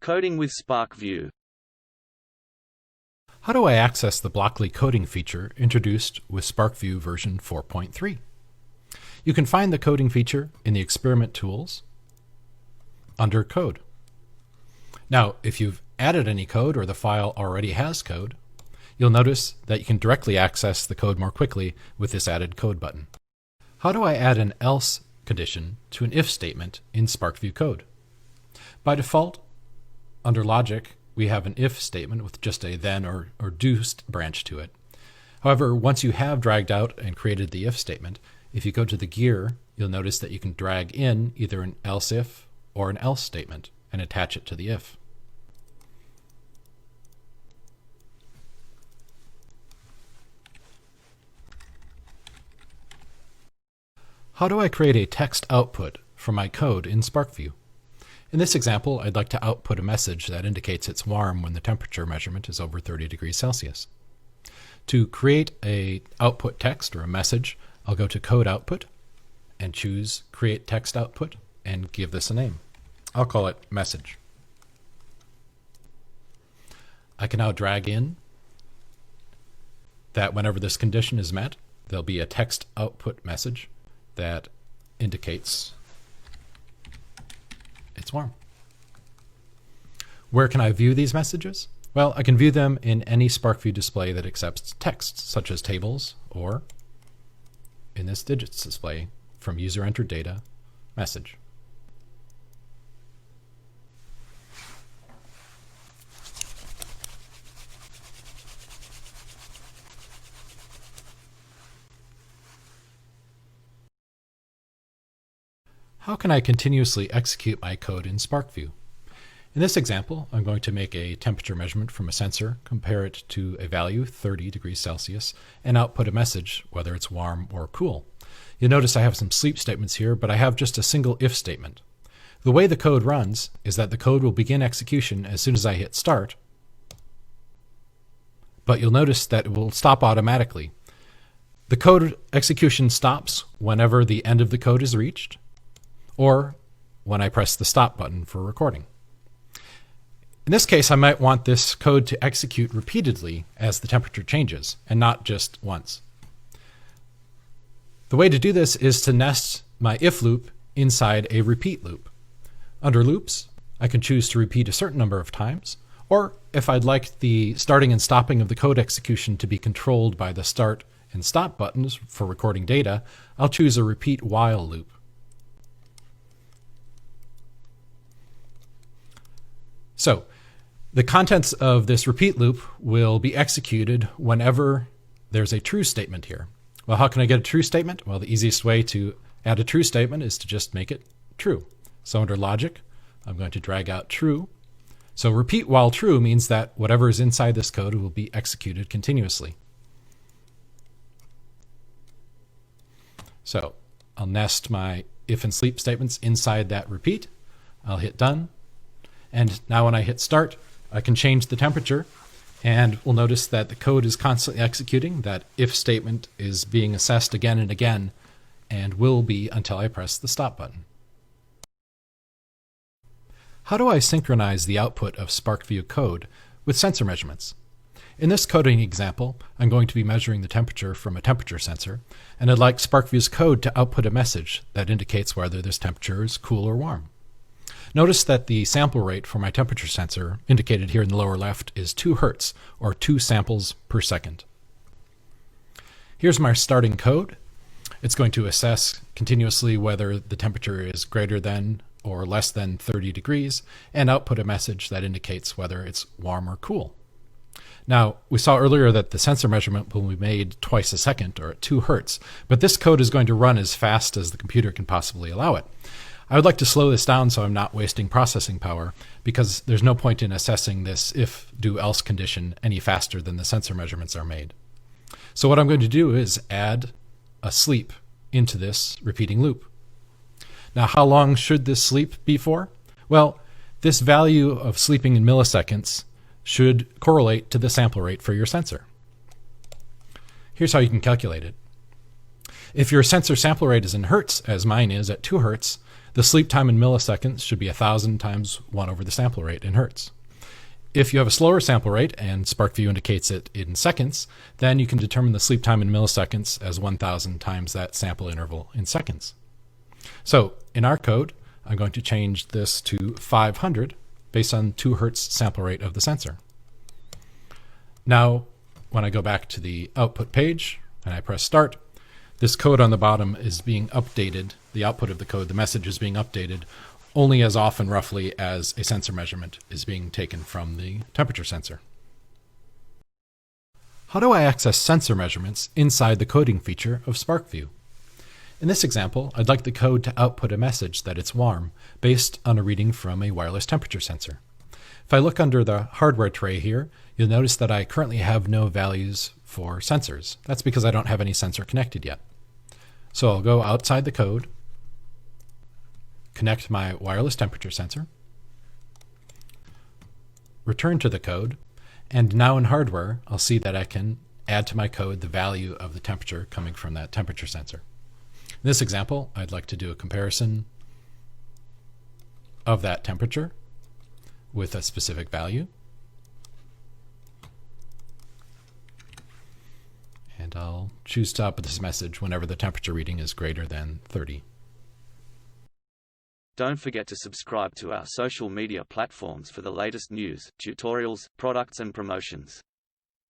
Coding with SPARKvue. How do I access the Blockly coding feature introduced with SPARKvue version 4.3? You can find the coding feature in the Experiment Tools under Code. Now, if you've added any code or the file already has code, you'll notice that you can directly access the code more quickly with this added code button. How do I add an else condition to an if statement in SPARKvue code? By default, under logic, we have an if statement with just a then or do branch to it. However, once you have dragged out and created the if statement, if you go to the gear, you'll notice that you can drag in either an else if or an else statement and attach it to the if. How do I create a text output from my code in SPARKvue? In this example, I'd like to output a message that indicates it's warm when the temperature measurement is over 30 degrees Celsius. To create a output text or a message, I'll go to Code Output and choose Create Text Output and give this a name. I'll call it Message. I can now drag in that whenever this condition is met, there'll be a text output message that indicates it's warm. Where can I view these messages? Well, I can view them in any SPARKvue display that accepts text, such as tables, or in this digits display from user entered data message. How can I continuously execute my code in SPARKvue? In this example, I'm going to make a temperature measurement from a sensor, compare it to a value, 30 degrees Celsius, and output a message, whether it's warm or cool. You'll notice I have some sleep statements here, but I have just a single if statement. The way the code runs is that the code will begin execution as soon as I hit start, but you'll notice that it will stop automatically. The code execution stops whenever the end of the code is reached, or when I press the stop button for recording. In this case, I might want this code to execute repeatedly as the temperature changes, and not just once. The way to do this is to nest my if loop inside a repeat loop. Under loops, I can choose to repeat a certain number of times, or if I'd like the starting and stopping of the code execution to be controlled by the start and stop buttons for recording data, I'll choose a repeat while loop. So the contents of this repeat loop will be executed whenever there's a true statement here. Well, how can I get a true statement? Well, the easiest way to add a true statement is to just make it true. So under logic, I'm going to drag out true. So repeat while true means that whatever is inside this code will be executed continuously. So I'll nest my if and sleep statements inside that repeat. I'll hit done. And now when I hit start, I can change the temperature, and we'll notice that the code is constantly executing. That if statement is being assessed again and again, and will be until I press the stop button. How do I synchronize the output of SPARKvue code with sensor measurements? In this coding example, I'm going to be measuring the temperature from a temperature sensor, and I'd like SPARKvue's code to output a message that indicates whether this temperature is cool or warm. Notice that the sample rate for my temperature sensor, indicated here in the lower left, is 2 Hertz, or 2 samples per second. Here's my starting code. It's going to assess continuously whether the temperature is greater than or less than 30 degrees, and output a message that indicates whether it's warm or cool. Now, we saw earlier that the sensor measurement will be made twice a second, or at 2 Hertz, but this code is going to run as fast as the computer can possibly allow it. I would like to slow this down so I'm not wasting processing power, because there's no point in assessing this if do else condition any faster than the sensor measurements are made. So what I'm going to do is add a sleep into this repeating loop. Now, how long should this sleep be for? Well, this value of sleeping in milliseconds should correlate to the sample rate for your sensor. Here's how you can calculate it. If your sensor sample rate is in Hertz, as mine is at 2 Hertz, The sleep time in milliseconds should be 1,000 times 1 over the sample rate in hertz. If you have a slower sample rate and SPARKvue indicates it in seconds, then you can determine the sleep time in milliseconds as 1,000 times that sample interval in seconds. So in our code, I'm going to change this to 500 based on 2 hertz sample rate of the sensor. Now, when I go back to the output page and I press start, this code on the bottom is being updated. The output of the code, the message is being updated only as often roughly as a sensor measurement is being taken from the temperature sensor. How do I access sensor measurements inside the coding feature of SPARKvue? In this example, I'd like the code to output a message that it's warm based on a reading from a wireless temperature sensor. If I look under the hardware tray here, you'll notice that I currently have no values for sensors. That's because I don't have any sensor connected yet. So I'll go outside the code, connect my wireless temperature sensor, return to the code, and now in hardware, I'll see that I can add to my code the value of the temperature coming from that temperature sensor. In this example, I'd like to do a comparison of that temperature with a specific value. And I'll choose to output this message whenever the temperature reading is greater than 30. Don't forget to subscribe to our social media platforms for the latest news, tutorials, products and promotions.